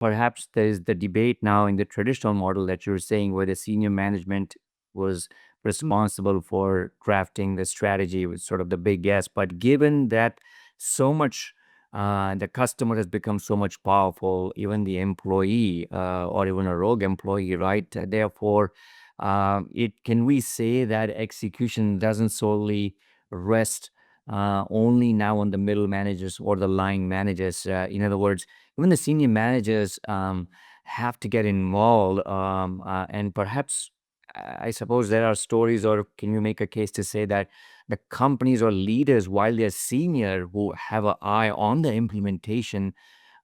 perhaps there is the debate now in the traditional model that you're saying, where the senior management was responsible for crafting the strategy with sort of the big yes. But given that so much, the customer has become so much powerful, even the employee or even a rogue employee, right? Therefore, it can we say that execution doesn't solely rest only now on the middle managers or the line managers? In other words, even the senior managers have to get involved, and perhaps I suppose there are stories, or can you make a case to say that the companies or leaders, while they're senior, who have an eye on the implementation,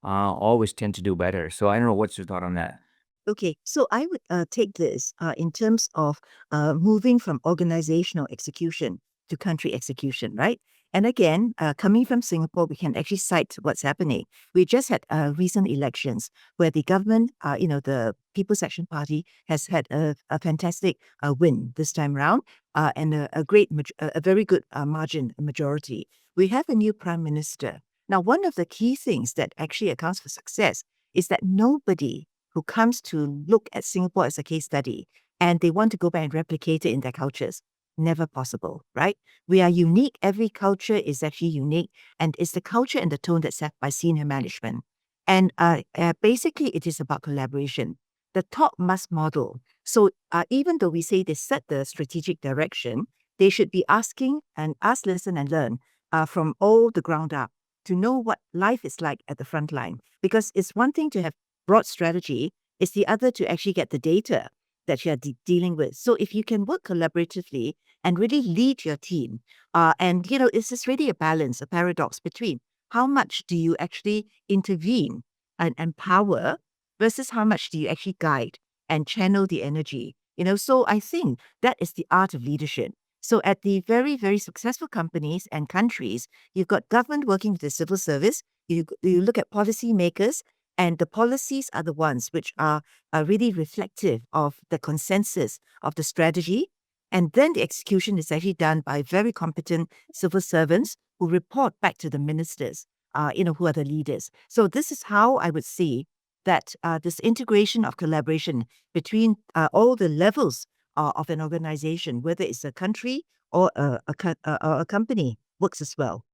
always tend to do better? So I don't know, what's your thought on that? Okay, so I would take this in terms of moving from organizational execution to country execution, right? And again, coming from Singapore, we can actually cite what's happening. We just had recent elections where the government, the People's Action Party, has had a fantastic win this time round, and a very good margin majority. We have a new prime minister. Now, one of the key things that actually accounts for success is that nobody who comes to look at Singapore as a case study and they want to go back and replicate it in their cultures. Never possible, right? We are unique. Every culture is actually unique, and it's the culture and the tone that's set by senior management. And basically, it is about collaboration. The top must model. So even though we say they set the strategic direction, they should be asking and ask, listen, and learn from all the ground up to know what life is like at the front line. Because it's one thing to have broad strategy, is the other to actually get the data that you're dealing with. So if you can work collaboratively and really lead your team, and it's just really a balance, a paradox between how much do you actually intervene and empower versus how much do you actually guide and channel the energy. So I think that is the art of leadership. So at the very, very successful companies and countries, you've got government working with the civil service. You look at policymakers, and the policies are the ones which are really reflective of the consensus of the strategy. And then the execution is actually done by very competent civil servants who report back to the ministers, who are the leaders. So this is how I would see that this integration of collaboration between all the levels of an organization, whether it's a country or a company, works as well.